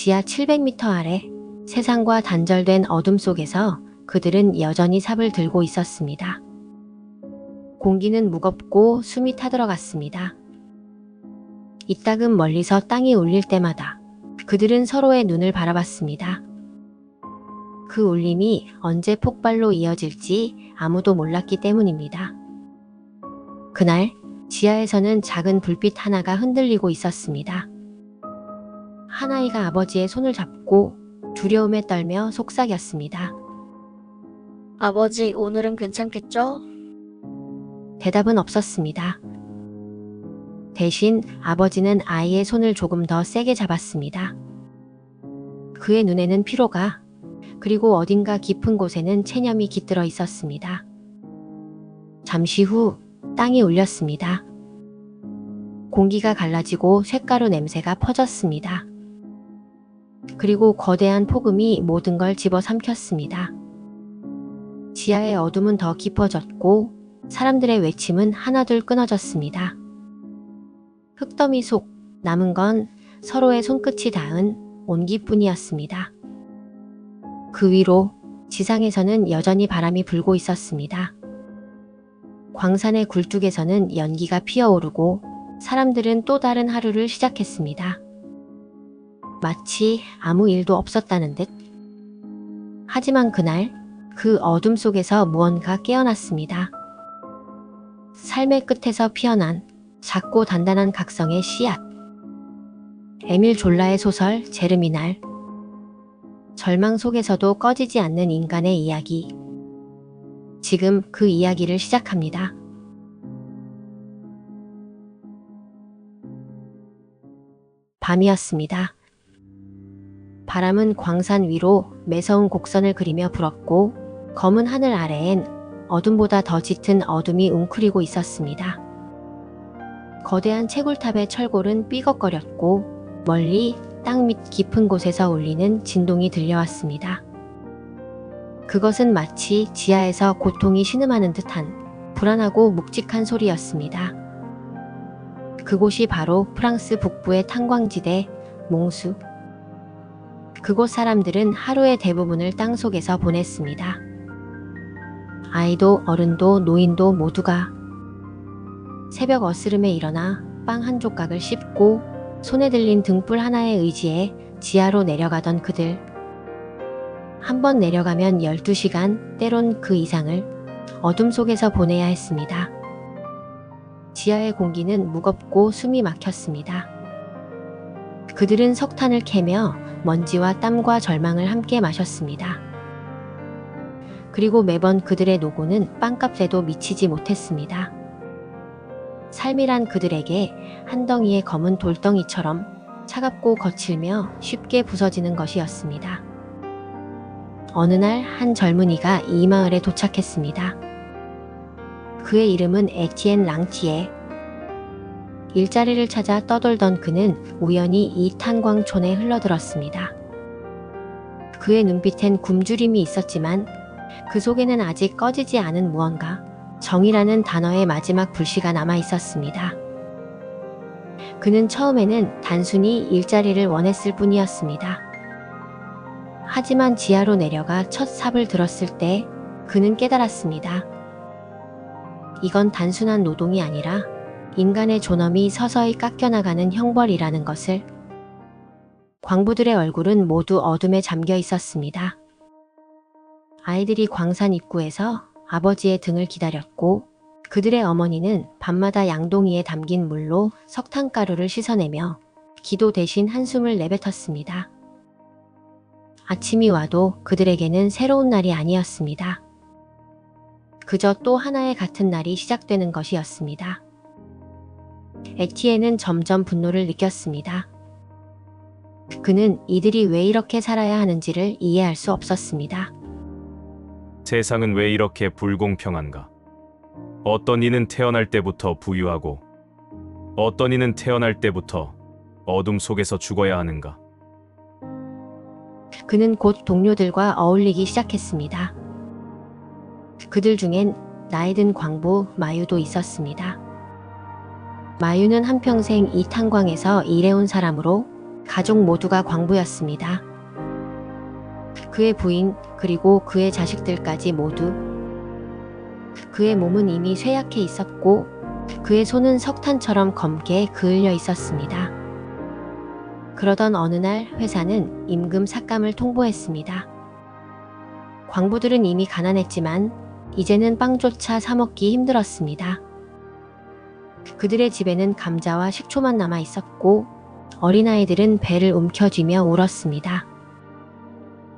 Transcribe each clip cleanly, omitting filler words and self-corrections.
지하 700m 아래 세상과 단절된 어둠 속에서 그들은 여전히 삽을 들고 있었습니다. 공기는 무겁고 숨이 타들어갔습니다. 이따금 멀리서 땅이 울릴 때마다 그들은 서로의 눈을 바라봤습니다. 그 울림이 언제 폭발로 이어질지 아무도 몰랐기 때문입니다. 그날 지하에서는 작은 불빛 하나가 흔들리고 있었습니다. 한 아이가 아버지의 손을 잡고 두려움에 떨며 속삭였습니다. 아버지, 오늘은 괜찮겠죠? 대답은 없었습니다. 대신 아버지는 아이의 손을 조금 더 세게 잡았습니다. 그의 눈에는 피로가, 그리고 어딘가 깊은 곳에는 체념이 깃들어 있었습니다. 잠시 후 땅이 울렸습니다. 공기가 갈라지고 쇳가루 냄새가 퍼졌습니다. 그리고 거대한 폭음이 모든 걸 집어삼켰습니다. 지하의 어둠은 더 깊어졌고 사람들의 외침은 하나둘 끊어졌습니다. 흙더미 속 남은 건 서로의 손끝이 닿은 온기뿐이었습니다. 그 위로 지상에서는 여전히 바람이 불고 있었습니다. 광산의 굴뚝에서는 연기가 피어오르고 사람들은 또 다른 하루를 시작했습니다. 마치 아무 일도 없었다는 듯. 하지만 그날 그 어둠 속에서 무언가 깨어났습니다. 삶의 끝에서 피어난 작고 단단한 각성의 씨앗. 에밀 졸라의 소설 제르미날. 절망 속에서도 꺼지지 않는 인간의 이야기. 지금 그 이야기를 시작합니다. 밤이었습니다. 바람은 광산 위로 매서운 곡선을 그리며 불었고 검은 하늘 아래엔 어둠보다 더 짙은 어둠이 웅크리고 있었습니다. 거대한 채굴탑의 철골은 삐걱거렸고 멀리 땅 밑 깊은 곳에서 울리는 진동이 들려왔습니다. 그것은 마치 지하에서 고통이 신음하는 듯한 불안하고 묵직한 소리였습니다. 그곳이 바로 프랑스 북부의 탄광지대 몽수. 그곳 사람들은 하루의 대부분을 땅속에서 보냈습니다. 아이도 어른도 노인도 모두가 새벽 어스름에 일어나 빵 한 조각을 씹고 손에 들린 등불 하나에 의지해 지하로 내려가던 그들. 한 번 내려가면 12시간, 때론 그 이상을 어둠 속에서 보내야 했습니다. 지하의 공기는 무겁고 숨이 막혔습니다. 그들은 석탄을 캐며 먼지와 땀과 절망을 함께 마셨습니다. 그리고 매번 그들의 노고는 빵값에도 미치지 못했습니다. 삶이란 그들에게 한 덩이의 검은 돌덩이처럼 차갑고 거칠며 쉽게 부서지는 것이었습니다. 어느 날 한 젊은이가 이 마을에 도착했습니다. 그의 이름은 에티엔 랑티에. 일자리를 찾아 떠돌던 그는 우연히 이 탄광촌에 흘러들었습니다. 그의 눈빛엔 굶주림이 있었지만 그 속에는 아직 꺼지지 않은 무언가, 정이라는 단어의 마지막 불씨가 남아 있었습니다. 그는 처음에는 단순히 일자리를 원했을 뿐이었습니다. 하지만 지하로 내려가 첫 삽을 들었을 때 그는 깨달았습니다. 이건 단순한 노동이 아니라 인간의 존엄이 서서히 깎여나가는 형벌이라는 것을. 광부들의 얼굴은 모두 어둠에 잠겨 있었습니다. 아이들이 광산 입구에서 아버지의 등을 기다렸고 그들의 어머니는 밤마다 양동이에 담긴 물로 석탄가루를 씻어내며 기도 대신 한숨을 내뱉었습니다. 아침이 와도 그들에게는 새로운 날이 아니었습니다. 그저 또 하나의 같은 날이 시작되는 것이었습니다. 에티엔은 점점 분노를 느꼈습니다. 그는 이들이 왜 이렇게 살아야 하는지를 이해할 수 없었습니다. 세상은 왜 이렇게 불공평한가? 어떤 이는 태어날 때부터 부유하고 어떤 이는 태어날 때부터 어둠 속에서 죽어야 하는가? 그는 곧 동료들과 어울리기 시작했습니다. 그들 중엔 나이 든 광부 마유도 있었습니다. 마유는 한평생 이 탄광에서 일해온 사람으로 가족 모두가 광부였습니다. 그의 부인 그리고 그의 자식들까지 모두. 그의 몸은 이미 쇠약해 있었고 그의 손은 석탄처럼 검게 그을려 있었습니다. 그러던 어느 날 회사는 임금 삭감을 통보했습니다. 광부들은 이미 가난했지만 이제는 빵조차 사 먹기 힘들었습니다. 그들의 집에는 감자와 식초만 남아 있었고 어린아이들은 배를 움켜쥐며 울었습니다.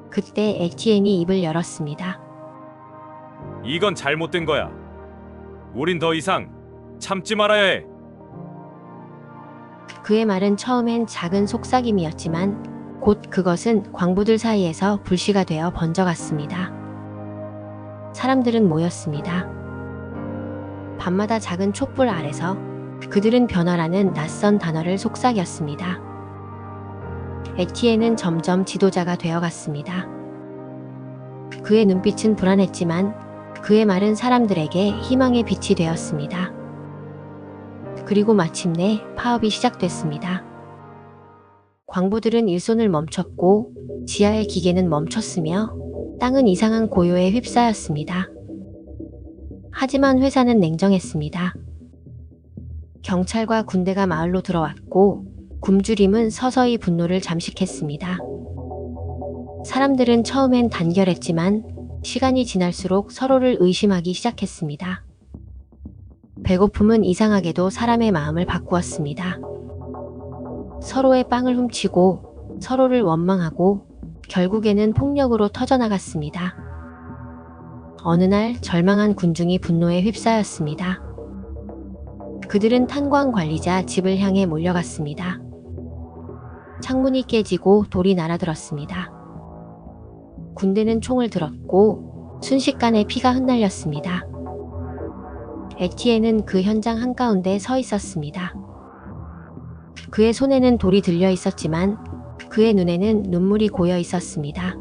그때 에티엔이 입을 열었습니다. 이건 잘못된 거야. 우린 더 이상 참지 말아야 해. 그의 말은 처음엔 작은 속삭임이었지만 곧 그것은 광부들 사이에서 불씨가 되어 번져갔습니다. 사람들은 모였습니다. 밤마다 작은 촛불 아래서 그들은 변화라는 낯선 단어를 속삭였습니다. 에티엔은 점점 지도자가 되어갔습니다. 그의 눈빛은 불안했지만 그의 말은 사람들에게 희망의 빛이 되었습니다. 그리고 마침내 파업이 시작됐습니다. 광부들은 일손을 멈췄고 지하의 기계는 멈췄으며 땅은 이상한 고요에 휩싸였습니다. 하지만 회사는 냉정했습니다. 경찰과 군대가 마을로 들어왔고 굶주림은 서서히 분노를 잠식했습니다. 사람들은 처음엔 단결했지만 시간이 지날수록 서로를 의심하기 시작했습니다. 배고픔은 이상하게도 사람의 마음을 바꾸었습니다. 서로의 빵을 훔치고 서로를 원망하고 결국에는 폭력으로 터져나갔습니다. 어느 날 절망한 군중이 분노에 휩싸였습니다. 그들은 탄광 관리자 집을 향해 몰려갔습니다. 창문이 깨지고 돌이 날아들었습니다. 군대는 총을 들었고 순식간에 피가 흩날렸습니다. 에티엔은 그 현장 한가운데 서 있었습니다. 그의 손에는 돌이 들려 있었지만 그의 눈에는 눈물이 고여 있었습니다.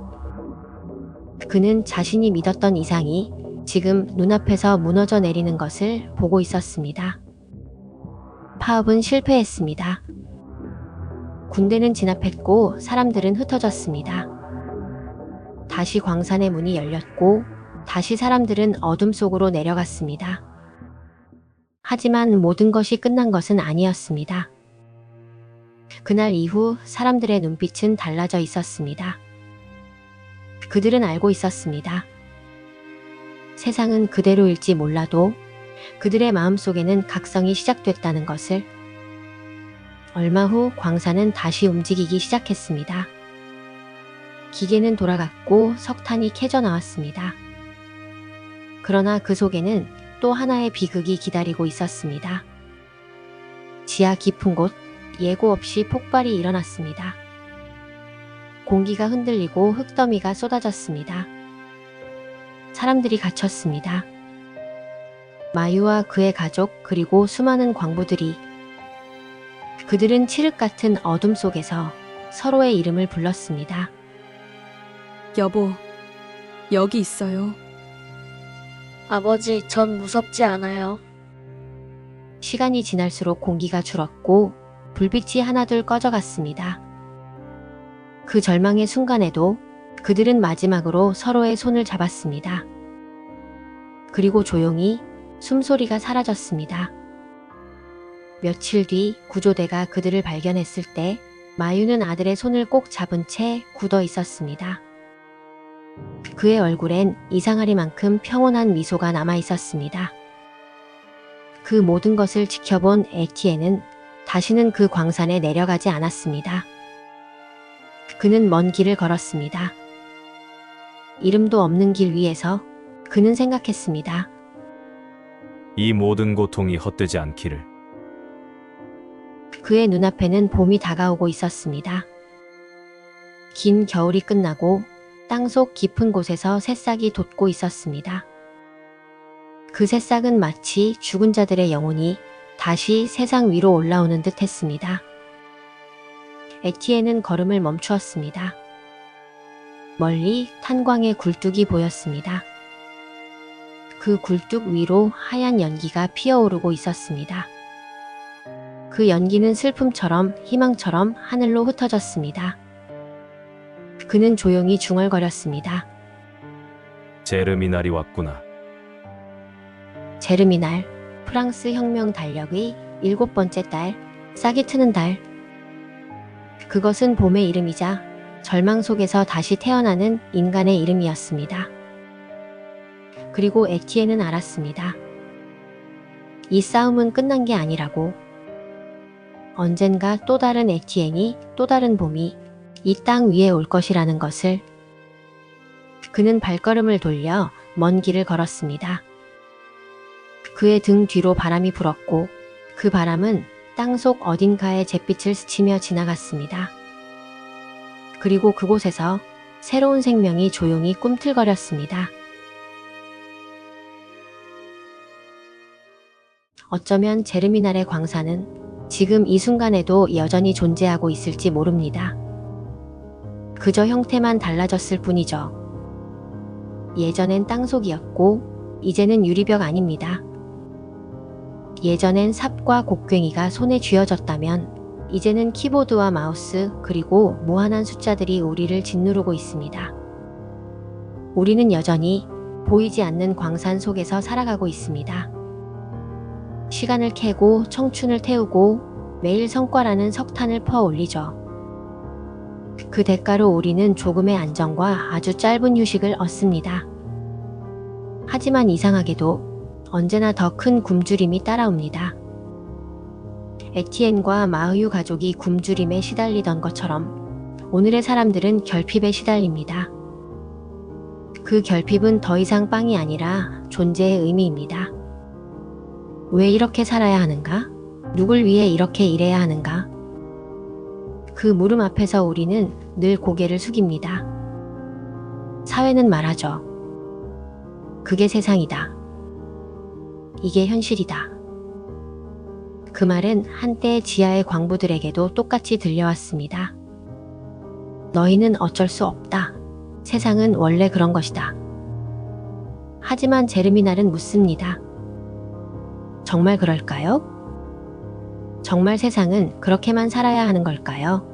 그는 자신이 믿었던 이상이 지금 눈앞에서 무너져 내리는 것을 보고 있었습니다. 파업은 실패했습니다. 군대는 진압했고 사람들은 흩어졌습니다. 다시 광산의 문이 열렸고 다시 사람들은 어둠 속으로 내려갔습니다. 하지만 모든 것이 끝난 것은 아니었습니다. 그날 이후 사람들의 눈빛은 달라져 있었습니다. 그들은 알고 있었습니다. 세상은 그대로일지 몰라도 그들의 마음속에는 각성이 시작됐다는 것을. 얼마 후 광산은 다시 움직이기 시작했습니다. 기계는 돌아갔고 석탄이 캐져 나왔습니다. 그러나 그 속에는 또 하나의 비극이 기다리고 있었습니다. 지하 깊은 곳, 예고 없이 폭발이 일어났습니다. 공기가 흔들리고 흙더미가 쏟아졌습니다. 사람들이 갇혔습니다. 마유와 그의 가족 그리고 수많은 광부들이. 그들은 칠흑 같은 어둠 속에서 서로의 이름을 불렀습니다. 여보, 여기 있어요. 아버지, 전 무섭지 않아요. 시간이 지날수록 공기가 줄었고 불빛이 하나둘 꺼져갔습니다. 그 절망의 순간에도 그들은 마지막으로 서로의 손을 잡았습니다. 그리고 조용히 숨소리가 사라졌습니다. 며칠 뒤 구조대가 그들을 발견했을 때 마유는 아들의 손을 꼭 잡은 채 굳어 있었습니다. 그의 얼굴엔 이상하리만큼 평온한 미소가 남아 있었습니다. 그 모든 것을 지켜본 에티엔은 다시는 그 광산에 내려가지 않았습니다. 그는 먼 길을 걸었습니다. 이름도 없는 길 위에서 그는 생각했습니다. 이 모든 고통이 헛되지 않기를. 그의 눈앞에는 봄이 다가오고 있었습니다. 긴 겨울이 끝나고 땅속 깊은 곳에서 새싹이 돋고 있었습니다. 그 새싹은 마치 죽은 자들의 영혼이 다시 세상 위로 올라오는 듯 했습니다. 에티엔은 걸음을 멈추었습니다. 멀리 탄광의 굴뚝이 보였습니다. 그 굴뚝 위로 하얀 연기가 피어오르고 있었습니다. 그 연기는 슬픔처럼 희망처럼 하늘로 흩어졌습니다. 그는 조용히 중얼거렸습니다. 제르미날이 왔구나. 제르미날, 프랑스 혁명 달력의 7번째 달, 싹이 트는 달. 그것은 봄의 이름이자 절망 속에서 다시 태어나는 인간의 이름이었습니다. 그리고 에티엔은 알았습니다. 이 싸움은 끝난 게 아니라고. 언젠가 또 다른 에티엔이, 또 다른 봄이 이 땅 위에 올 것이라는 것을. 그는 발걸음을 돌려 먼 길을 걸었습니다. 그의 등 뒤로 바람이 불었고 그 바람은 땅속 어딘가에 잿빛을 스치며 지나갔습니다. 그리고 그곳에서 새로운 생명이 조용히 꿈틀거렸습니다. 어쩌면 제르미날의 광산은 지금 이 순간에도 여전히 존재하고 있을지 모릅니다. 그저 형태만 달라졌을 뿐이죠. 예전엔 땅속이었고 이제는 유리벽 아닙니다. 예전엔 삽과 곡괭이가 손에 쥐어졌다면 이제는 키보드와 마우스 그리고 무한한 숫자들이 우리를 짓누르고 있습니다. 우리는 여전히 보이지 않는 광산 속에서 살아가고 있습니다. 시간을 캐고 청춘을 태우고 매일 성과라는 석탄을 퍼 올리죠. 그 대가로 우리는 조금의 안정과 아주 짧은 휴식을 얻습니다. 하지만 이상하게도 언제나 더 큰 굶주림이 따라옵니다. 에티엔과 마흐유 가족이 굶주림에 시달리던 것처럼 오늘의 사람들은 결핍에 시달립니다. 그 결핍은 더 이상 빵이 아니라 존재의 의미입니다. 왜 이렇게 살아야 하는가? 누굴 위해 이렇게 일해야 하는가? 그 물음 앞에서 우리는 늘 고개를 숙입니다. 사회는 말하죠. 그게 세상이다. 이게 현실이다. 그 말은 한때 지하의 광부들에게도 똑같이 들려왔습니다. 너희는 어쩔 수 없다. 세상은 원래 그런 것이다. 하지만 제르미날은 묻습니다. 정말 그럴까요? 정말 세상은 그렇게만 살아야 하는 걸까요?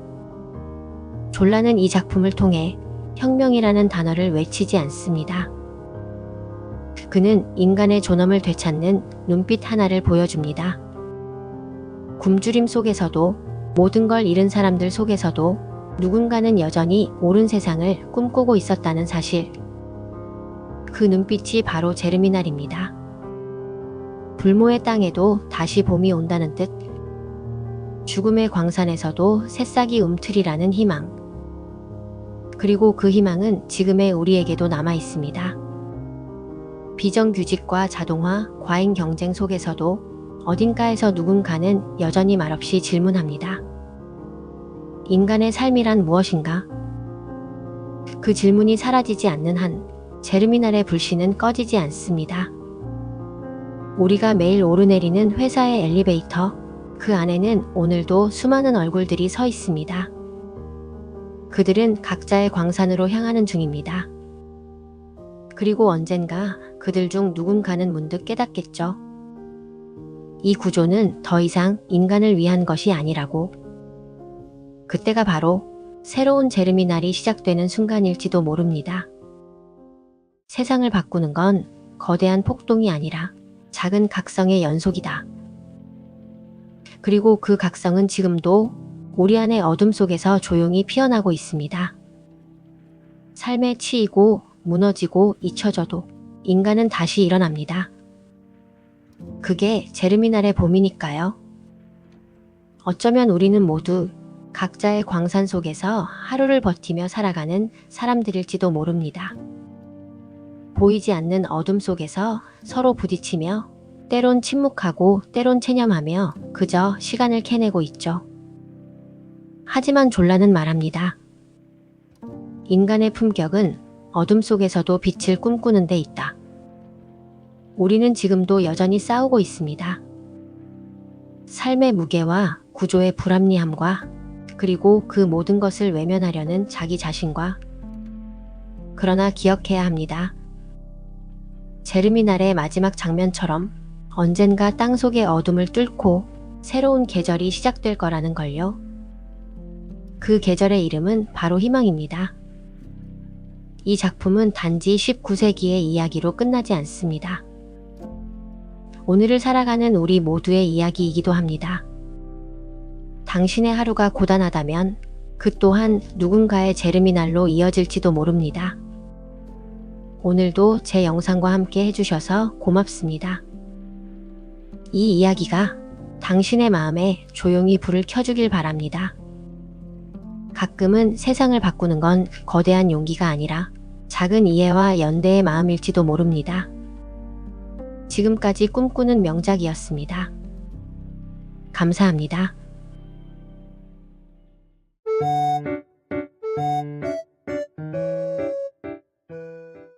졸라는 이 작품을 통해 혁명이라는 단어를 외치지 않습니다. 그는 인간의 존엄을 되찾는 눈빛 하나를 보여줍니다. 굶주림 속에서도 모든 걸 잃은 사람들 속에서도 누군가는 여전히 옳은 세상을 꿈꾸고 있었다는 사실. 그 눈빛이 바로 제르미날입니다. 불모의 땅에도 다시 봄이 온다는 뜻. 죽음의 광산에서도 새싹이 움트리라는 희망. 그리고 그 희망은 지금의 우리에게도 남아 있습니다. 비정규직과 자동화, 과잉 경쟁 속에서도 어딘가에서 누군가는 여전히 말없이 질문합니다. 인간의 삶이란 무엇인가? 그 질문이 사라지지 않는 한 제르미날의 불씨는 꺼지지 않습니다. 우리가 매일 오르내리는 회사의 엘리베이터, 그 안에는 오늘도 수많은 얼굴들이 서 있습니다. 그들은 각자의 광산으로 향하는 중입니다. 그리고 언젠가 그들 중 누군가는 문득 깨닫겠죠. 이 구조는 더 이상 인간을 위한 것이 아니라고. 그때가 바로 새로운 제르미날이 시작되는 순간일지도 모릅니다. 세상을 바꾸는 건 거대한 폭동이 아니라 작은 각성의 연속이다. 그리고 그 각성은 지금도 우리 안의 어둠 속에서 조용히 피어나고 있습니다. 삶에 치이고 무너지고 잊혀져도 인간은 다시 일어납니다. 그게 제르미날의 봄이니까요. 어쩌면 우리는 모두 각자의 광산 속에서 하루를 버티며 살아가는 사람들일지도 모릅니다. 보이지 않는 어둠 속에서 서로 부딪히며 때론 침묵하고 때론 체념하며 그저 시간을 캐내고 있죠. 하지만 졸라는 말합니다. 인간의 품격은 어둠 속에서도 빛을 꿈꾸는 데 있다. 우리는 지금도 여전히 싸우고 있습니다. 삶의 무게와 구조의 불합리함과 그리고 그 모든 것을 외면하려는 자기 자신과. 그러나 기억해야 합니다. 제르미날의 마지막 장면처럼 언젠가 땅속의 어둠을 뚫고 새로운 계절이 시작될 거라는 걸요. 그 계절의 이름은 바로 희망입니다. 이 작품은 단지 19세기의 이야기로 끝나지 않습니다. 오늘을 살아가는 우리 모두의 이야기이기도 합니다. 당신의 하루가 고단하다면 그 또한 누군가의 제르미날로 이어질지도 모릅니다. 오늘도 제 영상과 함께 해주셔서 고맙습니다. 이 이야기가 당신의 마음에 조용히 불을 켜주길 바랍니다. 가끔은 세상을 바꾸는 건 거대한 용기가 아니라 작은 이해와 연대의 마음일지도 모릅니다. 지금까지 꿈꾸는 명작이었습니다. 감사합니다.